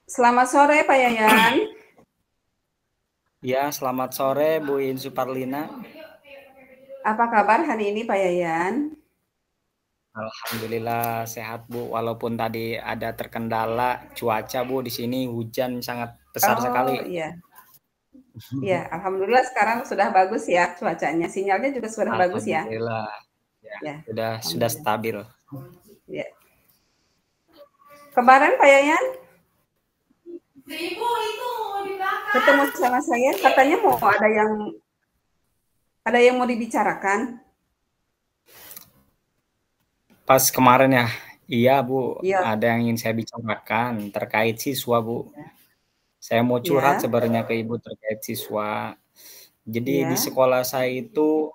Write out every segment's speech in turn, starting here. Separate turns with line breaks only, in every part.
Selamat sore Pak Yayan.
Ya, selamat sore Bu Insu Parlina.
Apa kabar hari ini Pak Yayan?
Alhamdulillah sehat Bu, walaupun tadi ada terkendala cuaca Bu, di sini hujan sangat besar
Oh
sekali.
iya, iya. Alhamdulillah sekarang sudah bagus ya cuacanya. Sinyalnya juga sudah bagus ya.
Alhamdulillah. Ya,
Ya,
sudah
alhamdulillah.
stabil.
Ya. Kemarin Pak Yayan ketemu sama saya, katanya ada yang mau dibicarakan.
Pas kemarin ya, iya Bu,
Iya,
ada yang ingin saya bicarakan terkait siswa Bu. Saya mau curhat
iya,
sebenarnya ke Ibu terkait siswa. Jadi di
iya.
sekolah saya itu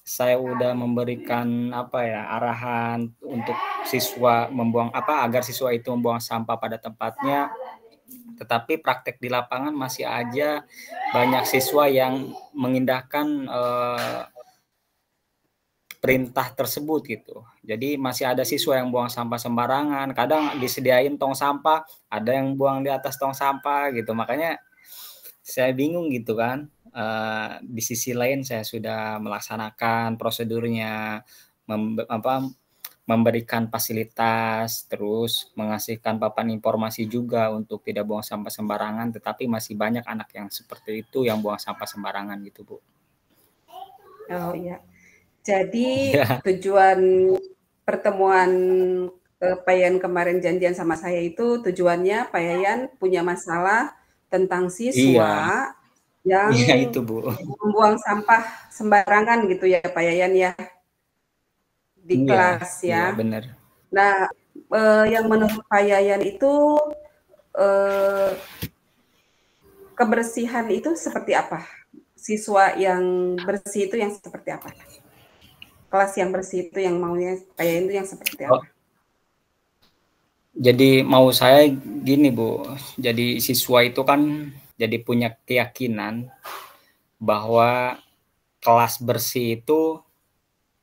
saya udah memberikan apa ya arahan untuk siswa membuang apa agar siswa itu membuang sampah pada tempatnya, tetapi praktek di lapangan masih aja banyak siswa yang mengindahkan perintah tersebut gitu. Jadi masih ada siswa yang buang sampah sembarangan, kadang disediain tong sampah, ada yang buang di atas tong sampah gitu. Makanya saya bingung gitu kan. Di sisi lain saya sudah melaksanakan prosedurnya, memberikan fasilitas, terus mengasihkan papan informasi juga untuk tidak buang sampah sembarangan, tetapi masih banyak anak yang seperti itu yang buang sampah sembarangan gitu Bu.
Oh iya. Jadi
Iya,
tujuan pertemuan Pak Yayan kemarin janjian sama saya itu tujuannya Pak Yayan punya masalah tentang
iya,
siswa yang
iya itu Bu.
membuang sampah sembarangan gitu ya Pak Yayan ya di
Iya,
kelas
iya
ya.
benar.
Nah, yang menurut Pak Yayan itu eh, kebersihan itu seperti apa? Siswa yang bersih itu yang seperti apa? Kelas yang bersih itu yang maunya Pak Yayan itu yang seperti
Oh,
apa?
jadi mau saya gini Bu, jadi siswa itu kan jadi punya keyakinan bahwa kelas bersih itu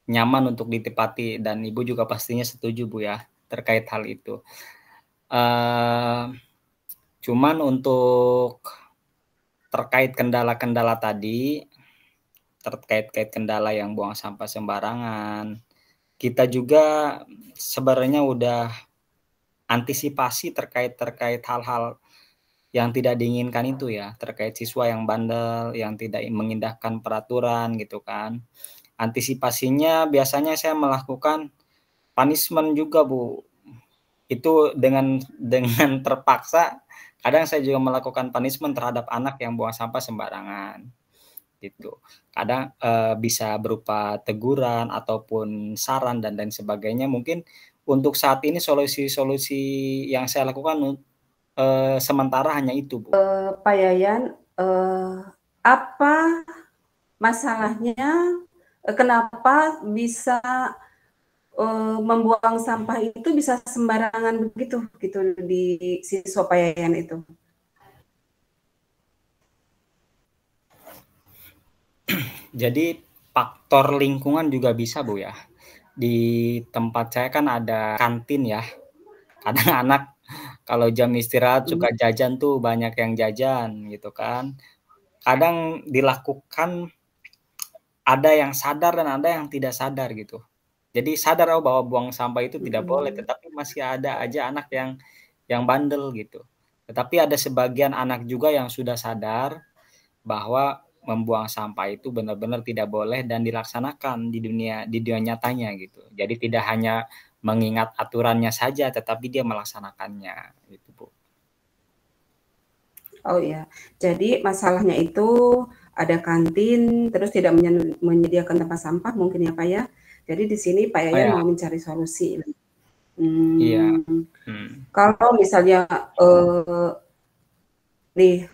nyaman untuk ditempati dan Ibu juga pastinya setuju Bu ya terkait hal itu. Uh, Cuman untuk terkait kendala-kendala tadi, terkait kendala yang buang sampah sembarangan, kita juga sebenarnya udah antisipasi terkait hal-hal yang tidak diinginkan itu ya, terkait siswa yang bandel, yang tidak mengindahkan peraturan gitu kan. Antisipasinya biasanya saya melakukan punishment juga Bu. Itu dengan terpaksa kadang saya juga melakukan punishment terhadap anak yang buang sampah sembarangan gitu. Kadang bisa berupa teguran ataupun saran dan lain sebagainya. Mungkin untuk saat ini solusi-solusi yang saya lakukan sementara hanya itu Bu.
Pak Yayan, apa masalahnya? Kenapa bisa membuang sampah itu bisa sembarangan begitu gitu di siswa Pak Yayan itu?
Jadi faktor lingkungan juga bisa Bu ya. Di tempat saya kan ada kantin ya. Kadang anak kalau jam istirahat
Hmm.
suka jajan tuh, banyak yang jajan gitu kan. Kadang dilakukan ada yang sadar dan ada yang tidak sadar gitu. Jadi sadar bahwa buang sampah itu tidak boleh,
Hmm.
tetapi masih ada aja anak yang bandel gitu. Tetapi ada sebagian anak juga yang sudah sadar bahwa membuang sampah itu benar-benar tidak boleh dan dilaksanakan di dunia nyatanya gitu. Jadi tidak hanya mengingat aturannya saja, tetapi dia melaksanakannya gitu Bu.
Oh iya, jadi masalahnya itu ada kantin, terus tidak menyediakan tempat sampah mungkin ya Pak ya. Jadi di sini Pak
Oh
Yayan
ya,
mau mencari solusi.
iya.
Hmm,
Hmm.
kalau misalnya nih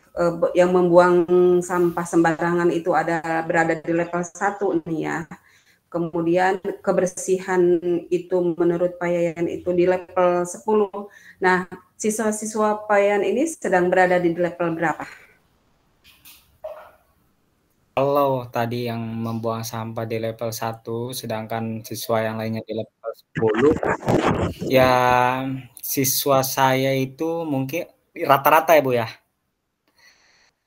yang membuang sampah sembarangan itu berada di level 1 nih ya. Kemudian kebersihan itu menurut Pak Yayan itu di level 10. Nah, siswa-siswa Pak Yayan ini sedang berada di level berapa?
Kalau tadi yang membuang sampah di level 1, sedangkan siswa yang lainnya di level 10 ya siswa saya itu mungkin rata-rata ya Bu ya.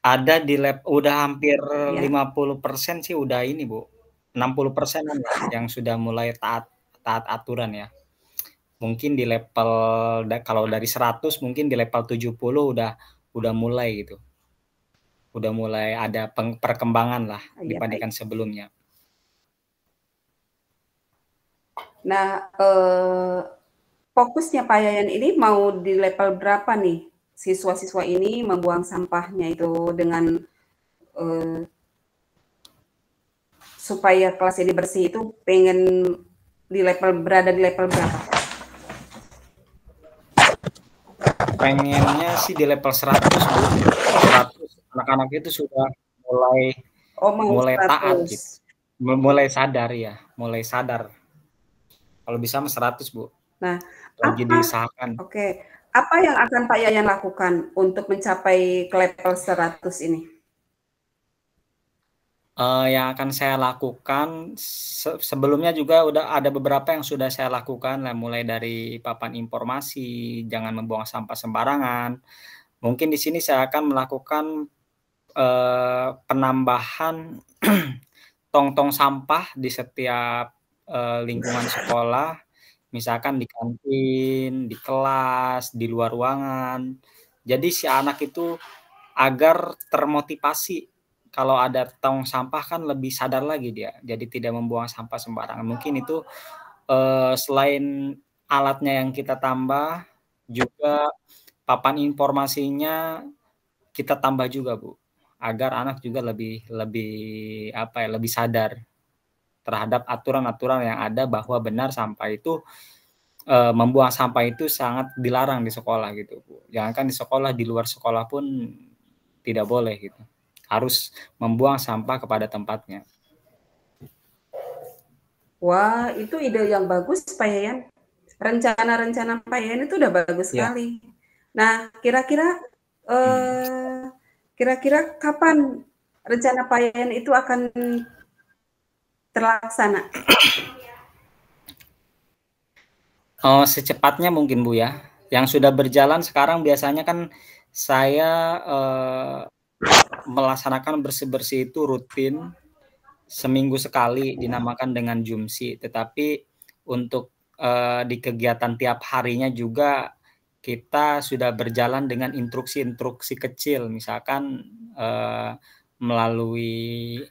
Ada di udah hampir
Ya.
50% sih udah ini Bu. 60%-an lah yang sudah mulai taat aturan ya. Mungkin di level kalau dari 100 mungkin di level 70 udah mulai gitu. Udah mulai ada perkembangan lah
Ya,
dibandingkan sebelumnya.
Nah, fokusnya Pak Yayan ini mau di level berapa nih? Siswa-siswa ini membuang sampahnya itu dengan supaya kelas ini bersih itu pengen berada di level berapa?
Pengennya sih di level 100 Bu. 100 anak-anak itu sudah mulai taat gitu. Mulai sadar ya, mulai sadar. Kalau bisa mah 100 Bu.
Nah,
Lagi diusahakan.
Oke. Apa yang akan Pak Yayan lakukan untuk mencapai ke level 100 ini?
Yang akan saya lakukan sebelumnya juga udah ada beberapa yang sudah saya lakukan lah, mulai dari papan informasi, jangan membuang sampah sembarangan. Mungkin di sini saya akan melakukan penambahan tong-tong sampah di setiap lingkungan sekolah, misalkan di kantin, di kelas, di luar ruangan. Jadi si anak itu agar termotivasi kalau ada tong sampah kan lebih sadar lagi dia, jadi tidak membuang sampah sembarangan. Mungkin itu selain alatnya yang kita tambah, juga papan informasinya kita tambah juga Bu, agar anak juga lebih lebih apa ya, lebih sadar terhadap aturan-aturan yang ada bahwa benar sampah itu membuang sampah itu sangat dilarang di sekolah gitu Bu. Jangankan di sekolah, di luar sekolah pun tidak boleh gitu. Harus membuang sampah kepada tempatnya.
Wah, itu ide yang bagus Pak Yayan. Rencana-rencana Pak Yayan itu udah bagus sekali. Nah, kira-kira kapan rencana Pak Yayan itu akan terlaksana?
Secepatnya mungkin Bu ya. Yang sudah berjalan sekarang biasanya kan saya melaksanakan bersih-bersih itu rutin seminggu sekali dinamakan dengan Jumsi. Tetapi untuk di kegiatan tiap harinya juga kita sudah berjalan dengan instruksi-instruksi kecil, misalkan melalui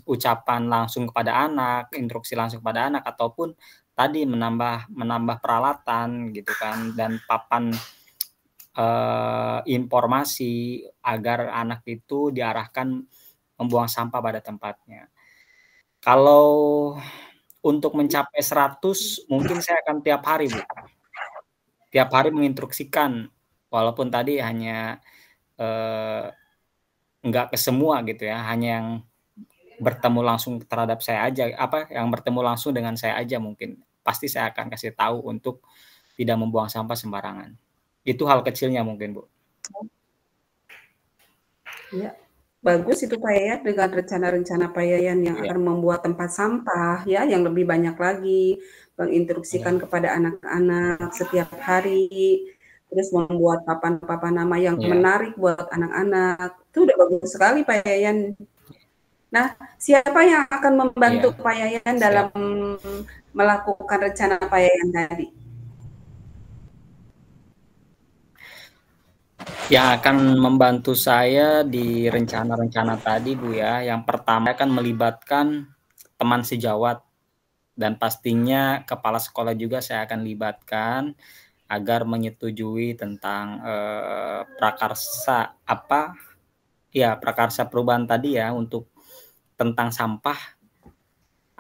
ucapan langsung kepada anak, instruksi langsung kepada anak, ataupun tadi menambah peralatan gitu kan, dan papan informasi agar anak itu diarahkan membuang sampah pada tempatnya. Kalau untuk mencapai 100 mungkin saya akan tiap hari Bu. Tiap hari menginstruksikan, walaupun tadi hanya enggak ke semua gitu ya, hanya yang bertemu langsung terhadap saya aja, yang bertemu langsung dengan saya aja mungkin. Pasti saya akan kasih tahu untuk tidak membuang sampah sembarangan. Itu hal kecilnya mungkin Bu.
Ya, bagus itu Pak Yayan dengan rencana-rencana Pak Yayan yang akan membuat tempat sampah ya yang lebih banyak lagi, menginstruksikan kepada anak-anak setiap hari, terus membuat papan-papan nama yang menarik buat anak-anak. Itu udah bagus sekali Pak Yayan. Nah, siapa yang akan membantu Pak Yayan dalam melakukan rencana Pak Yayan tadi?
Yang akan membantu saya di rencana-rencana tadi Bu ya, yang pertama akan melibatkan teman sejawat, dan pastinya kepala sekolah juga saya akan libatkan agar menyetujui tentang prakarsa prakarsa perubahan tadi ya, untuk tentang sampah,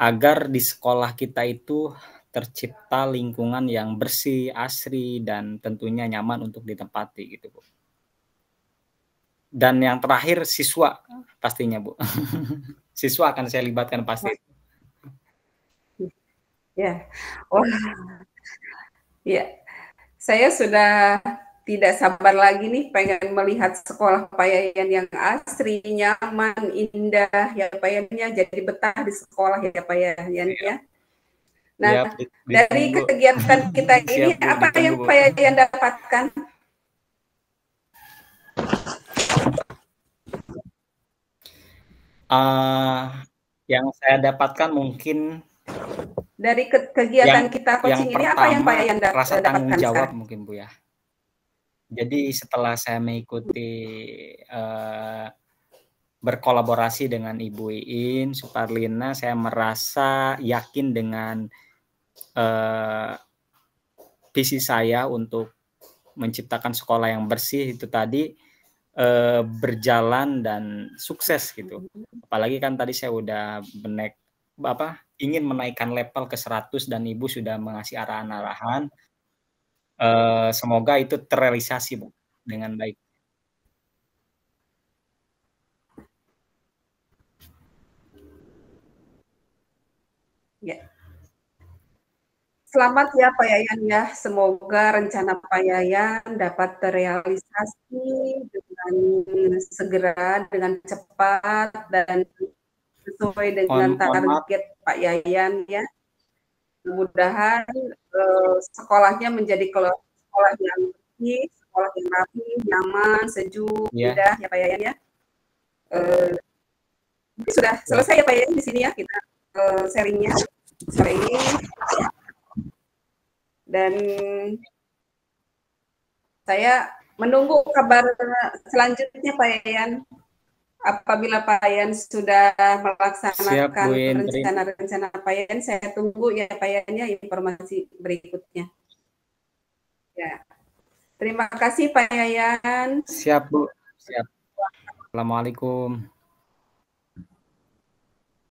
agar di sekolah kita itu tercipta lingkungan yang bersih, asri, dan tentunya nyaman untuk ditempati gitu Bu. Dan yang terakhir siswa pastinya Bu. Siswa akan saya libatkan pasti.
Ya, wah, ya, saya sudah tidak sabar lagi nih pengen melihat sekolah Pak Yayan yang asri, nyaman, indah ya Pak Yayan ya, jadi betah di sekolah ya Pak Yayan ya. Nah,
Ya,
dari
ditunggu.
kegiatan kita ini,
Siap, Bu,
apa
ditunggu,
yang
Bu.
Pak Yayan dapatkan?
Yang saya dapatkan mungkin
dari kegiatan kita
yang
coaching ini, apa yang Pak
pertama
Yayan
rasa tanggung
dapatkan
jawab
sekarang?
mungkin, Bu, ya. Jadi setelah saya mengikuti berkolaborasi dengan Ibu Iin Suparlina, saya merasa yakin dengan visi saya untuk menciptakan sekolah yang bersih itu tadi berjalan dan sukses gitu. Apalagi kan tadi saya udah ingin menaikkan level ke 100 dan Ibu sudah mengasih arahan-arahan. Semoga itu terrealisasi, Bu, dengan baik.
Ya. Selamat ya Pak Yayan ya, semoga rencana Pak Yayan dapat terrealisasi dengan segera, dengan cepat, dan sesuai dengan
Mohon maaf.
target Pak Yayan ya. Mudah-mudahan sekolahnya menjadi sekolah yang bersih, sekolah yang rapi, nyaman, sejuk, indah ya Pak Yayan ya. Sudah selesai ya Pak Yayan di sini ya kita sharingnya sore ini. Dan saya menunggu kabar selanjutnya Pak Yayan. Apabila Pak Yayan sudah melaksanakan rencana-rencana Pak Yayan, saya tunggu ya Pak Yayan ya informasi berikutnya. Ya. Terima kasih Pak Yayan.
Siap, Bu. Siap. Assalamualaikum.